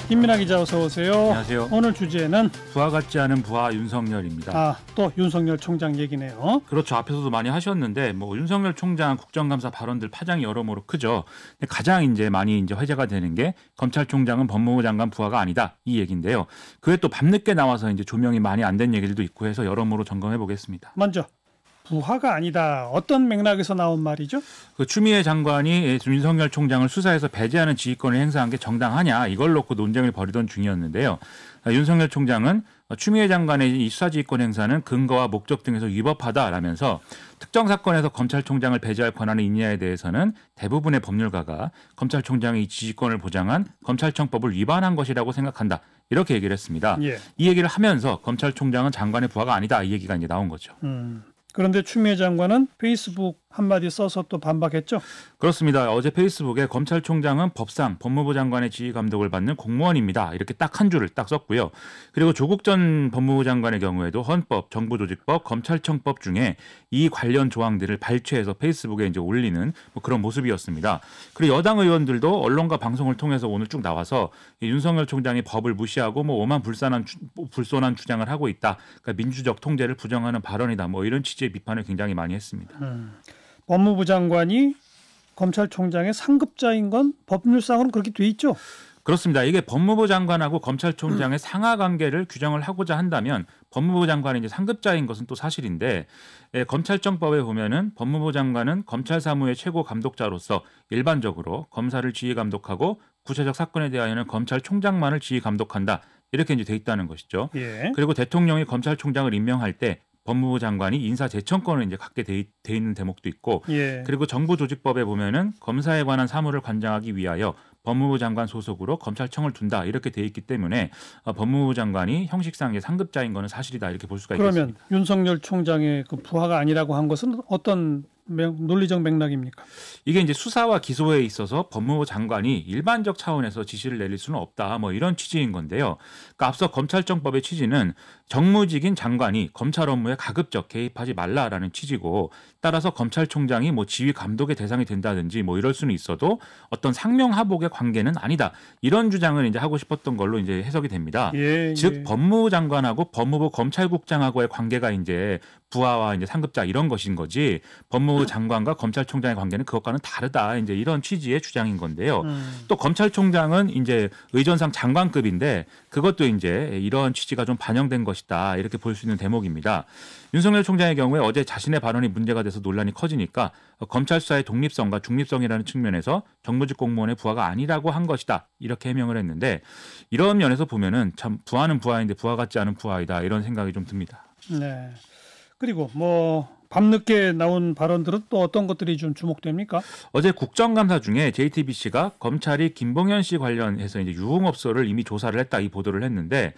김민하 기자 어서 오세요. 안녕하세요. 오늘 주제는 부하 같지 않은 부하 윤석열입니다. 또 윤석열 총장 얘기네요. 그렇죠. 앞에서도 많이 하셨는데 윤석열 총장 국정감사 발언들 파장이 여러모로 크죠. 근데 가장 많이 화제가 되는 게 검찰총장은 법무부 장관 부하가 아니다 이 얘기인데요. 그에 또 밤늦게 나와서 조명이 많이 안 된 얘기들도 있고 해서 여러모로 점검해 보겠습니다. 먼저 부하가 아니다. 어떤 맥락에서 나온 말이죠? 추미애 장관이 윤석열 총장을 수사해서 배제하는 지휘권을 행사한 게 정당하냐 이걸 놓고 논쟁을 벌이던 중이었는데요. 윤석열 총장은 추미애 장관의 이 수사지휘권 행사는 근거와 목적 등에서 위법하다라면서 특정 사건에서 검찰총장을 배제할 권한이 있냐에 대해서는 대부분의 법률가가 검찰총장의 이 지휘권을 보장한 검찰청법을 위반한 것이라고 생각한다. 이렇게 얘기를 했습니다. 예. 이 얘기를 하면서 검찰총장은 장관의 부하가 아니다. 이 얘기가 나온 거죠. 그런데 추미애 장관은 페이스북 한마디 써서 또 반박했죠? 그렇습니다. 어제 페이스북에 검찰총장은 법상 법무부 장관의 지휘 감독을 받는 공무원입니다. 이렇게 딱 한 줄을 딱 썼고요. 그리고 조국 전 법무부 장관의 경우에도 헌법, 정부조직법, 검찰청법 중에 이 관련 조항들을 발췌해서 페이스북에 올리는 그런 모습이었습니다. 그리고 여당 의원들도 언론과 방송을 통해서 오늘 쭉 나와서 윤석열 총장이 법을 무시하고 불손한 주장을 하고 있다. 그러니까 민주적 통제를 부정하는 발언이다. 이런 취지의 비판을 굉장히 많이 했습니다. 법무부 장관이 검찰총장의 상급자인 건 법률상으로는 그렇게 돼 있죠? 그렇습니다. 이게 법무부 장관하고 검찰총장의 상하 관계를 규정을 하고자 한다면 법무부 장관이 상급자인 것은 또 사실인데 검찰청법에 보면은 법무부 장관은 검찰 사무의 최고 감독자로서 일반적으로 검사를 지휘 감독하고 구체적 사건에 대하여는 검찰총장만을 지휘 감독한다. 이렇게 돼 있다는 것이죠. 예. 그리고 대통령이 검찰총장을 임명할 때 법무부 장관이 인사제청권을 갖게 돼 있는 대목도 있고, 예. 그리고 정부조직법에 보면은 검사에 관한 사무를 관장하기 위하여 법무부 장관 소속으로 검찰청을 둔다 이렇게 돼 있기 때문에 법무부 장관이 형식상의 상급자인 것은 사실이다 이렇게 볼 수가 있겠습니다. 그러면 윤석열 총장의 그 부하가 아니라고 한 것은 어떤 논리적 맥락입니까? 이게 수사와 기소에 있어서 법무부 장관이 일반적 차원에서 지시를 내릴 수는 없다. 이런 취지인 건데요. 그러니까 앞서 검찰청법의 취지는 정무직인 장관이 검찰 업무에 가급적 개입하지 말라라는 취지고, 따라서 검찰총장이 지휘 감독의 대상이 된다든지 이럴 수는 있어도 어떤 상명하복의 관계는 아니다. 이런 주장을 하고 싶었던 걸로 해석이 됩니다. 예, 즉 법무부 장관하고 법무부 검찰국장하고의 관계가 부하와 상급자 이런 것인 거지, 법무부 장관과 검찰총장의 관계는 그것과는 다르다. 이런 취지의 주장인 건데요. 또 검찰총장은 의전상 장관급인데 그것도 이런 취지가 좀 반영된 것이다. 이렇게 볼 수 있는 대목입니다. 윤석열 총장의 경우에 어제 자신의 발언이 문제가 돼서 논란이 커지니까 검찰 수사의 독립성과 중립성이라는 측면에서 정무직 공무원의 부하가 아니라고 한 것이다. 이렇게 해명을 했는데, 이런 면에서 보면은 참 부하는 부하인데 부하 같지 않은 부하이다. 이런 생각이 좀 듭니다. 네. 그리고 밤늦게 나온 발언들은 또 어떤 것들이 좀 주목됩니까? 어제 국정감사 중에 JTBC가 검찰이 김봉현 씨 관련해서 유흥업소를 이미 조사를 했다 이 보도를 했는데,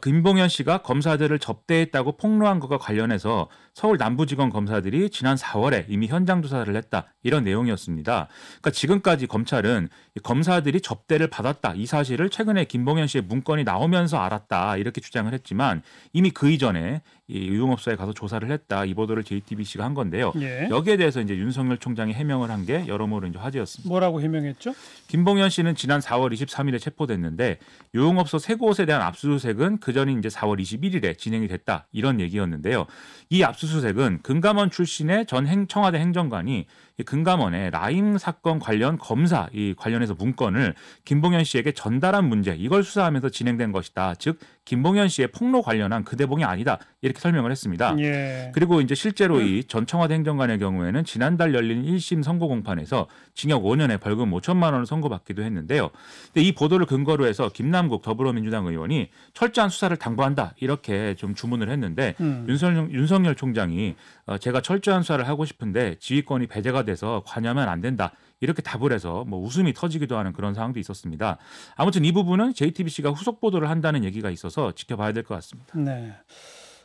김봉현 씨가 검사들을 접대했다고 폭로한 것과 관련해서 서울 남부지검 검사들이 지난 4월에 이미 현장 조사를 했다 이런 내용이었습니다. 그러니까 지금까지 검찰은 검사들이 접대를 받았다 이 사실을 최근에 김봉현 씨의 문건이 나오면서 알았다 이렇게 주장을 했지만, 이미 그 이전에 이 유흥업소에 가서 조사를 했다 이 보도를 JTBC가 한 건데요. 예. 여기에 대해서 윤석열 총장이 해명을 한 게 여러모로 화제였습니다. 뭐라고 해명했죠? 김봉현 씨는 지난 4월 23일에 체포됐는데 유흥업소 3곳에 대한 압수수색은 그전인 4월 21일에 진행이 됐다 이런 얘기였는데요. 이 압수수색은 금감원 출신의 전 청와대 행정관이 금감원에 라임 사건 관련 검사 이 관련해서 문건을 김봉현 씨에게 전달한 문제, 이걸 수사하면서 진행된 것이다. 즉 김봉현 씨의 폭로 관련한 그 대목이 아니다 이렇게 설명을 했습니다. 예. 그리고 실제로 이 전 청와대 행정관의 경우에는 지난달 열린 1심 선고 공판에서 징역 5년에 벌금 5천만 원을 선고받기도 했는데요. 근데 이 보도를 근거로 해서 김남국 더불어민주당 의원이 철저한 수사를 당부한다 이렇게 좀 주문을 했는데, 윤석열 총장이 제가 철저한 수사를 하고 싶은데 지휘권이 배제가 돼서 관여하면 안 된다 이렇게 답을 해서 웃음이 터지기도 하는 그런 상황도 있었습니다. 아무튼 이 부분은 JTBC가 후속 보도를 한다는 얘기가 있어서 지켜봐야 될 것 같습니다. 네.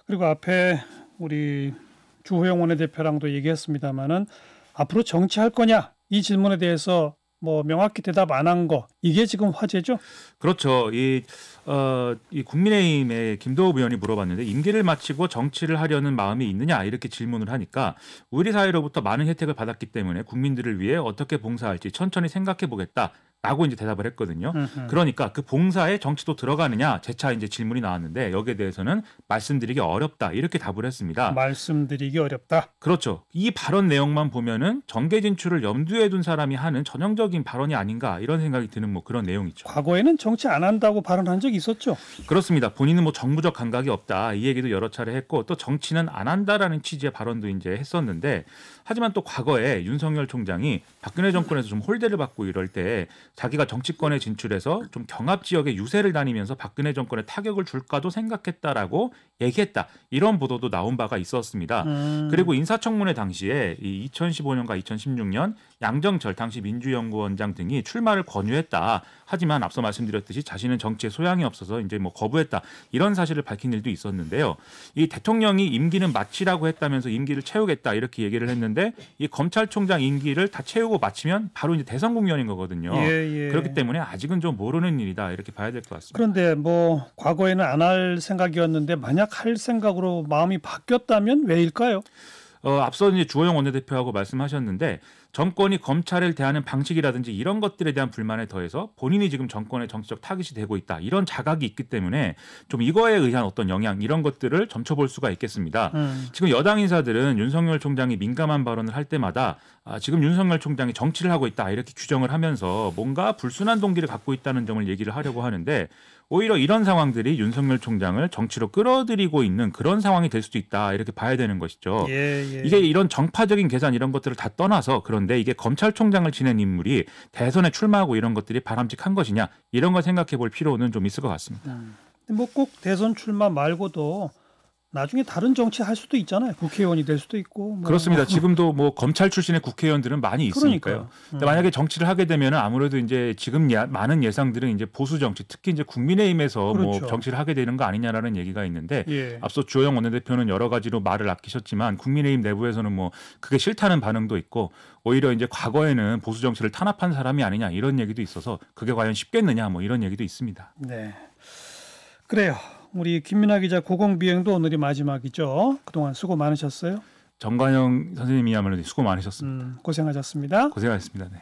그리고 앞에 우리 주호영 원내대표랑도 얘기했습니다마는 앞으로 정치할 거냐 이 질문에 대해서 명확히 대답 안 한 거, 이게 지금 화제죠? 그렇죠. 이 국민의힘의 김도읍 의원이 물어봤는데 임기를 마치고 정치를 하려는 마음이 있느냐 이렇게 질문을 하니까 우리 사회로부터 많은 혜택을 받았기 때문에 국민들을 위해 어떻게 봉사할지 천천히 생각해 보겠다. 라고 이제 대답을 했거든요. 그러니까 그 봉사에 정치도 들어가느냐 재차 이제 질문이 나왔는데 여기에 대해서는 말씀드리기 어렵다 이렇게 답을 했습니다. 말씀드리기 어렵다. 그렇죠. 이 발언 내용만 보면은 정계 진출을 염두에 둔 사람이 하는 전형적인 발언이 아닌가 이런 생각이 드는 뭐 그런 내용이죠. 과거에는 정치 안 한다고 발언한 적이 있었죠. 그렇습니다. 본인은 뭐 정부적 감각이 없다 이 얘기도 여러 차례 했고 또 정치는 안 한다라는 취지의 발언도 이제 했었는데 하지만 또 과거에 윤석열 총장이 박근혜 정권에서 좀 홀대를 받고 이럴 때 자기가 정치권에 진출해서 좀 경합 지역에 유세를 다니면서 박근혜 정권에 타격을 줄까도 생각했다라고 얘기했다. 이런 보도도 나온 바가 있었습니다. 그리고 인사청문회 당시에 이 2015년과 2016년 양정철 당시 민주연구원장 등이 출마를 권유했다. 하지만 앞서 말씀드렸듯이 자신은 정치에 소양이 없어서 이제 뭐 거부했다. 이런 사실을 밝힌 일도 있었는데요. 이 대통령이 임기는 마치라고 했다면서 임기를 채우겠다 이렇게 얘기를 했는데 이 검찰총장 임기를 다 채우고 마치면 바로 이제 대선 국면인 거거든요. 예. 그렇기 때문에 아직은 좀 모르는 일이다 이렇게 봐야 될 것 같습니다. 그런데 뭐 과거에는 안 할 생각이었는데 만약 할 생각으로 마음이 바뀌었다면 왜일까요? 앞서 이제 주호영 원내대표하고 말씀하셨는데 정권이 검찰을 대하는 방식이라든지 이런 것들에 대한 불만에 더해서 본인이 지금 정권의 정치적 타깃이 되고 있다. 이런 자각이 있기 때문에 좀 이거에 의한 어떤 영향 이런 것들을 점쳐볼 수가 있겠습니다. 지금 여당 인사들은 윤석열 총장이 민감한 발언을 할 때마다 지금 윤석열 총장이 정치를 하고 있다 이렇게 규정을 하면서 뭔가 불순한 동기를 갖고 있다는 점을 얘기를 하려고 하는데 오히려 이런 상황들이 윤석열 총장을 정치로 끌어들이고 있는 그런 상황이 될 수도 있다 이렇게 봐야 되는 것이죠. 이게 이런 정파적인 계산 이런 것들을 다 떠나서 그런데 이게 검찰총장을 지낸 인물이 대선에 출마하고 이런 것들이 바람직한 것이냐 이런 걸 생각해 볼 필요는 좀 있을 것 같습니다. 뭐 꼭 대선 출마 말고도 나중에 다른 정치 할 수도 있잖아요. 국회의원이 될 수도 있고. 뭐. 그렇습니다. 지금도 뭐 검찰 출신의 국회의원들은 많이 있으니까요. 근데 만약에 정치를 하게 되면 아무래도 이제 지금 많은 예상들은 이제 보수 정치, 특히 이제 국민의힘에서 그렇죠. 뭐 정치를 하게 되는 거 아니냐라는 얘기가 있는데 예. 앞서 주호영 원내대표는 여러 가지로 말을 아끼셨지만 국민의힘 내부에서는 뭐 그게 싫다는 반응도 있고 오히려 이제 과거에는 보수 정치를 탄압한 사람이 아니냐 이런 얘기도 있어서 그게 과연 쉽겠느냐 뭐 이런 얘기도 있습니다. 네. 그래요. 우리 김민하 기자 고공비행도 오늘이 마지막이죠. 그동안 수고 많으셨어요. 정관영 선생님이야말로 수고 많으셨습니다. 고생하셨습니다. 고생하셨습니다. 네.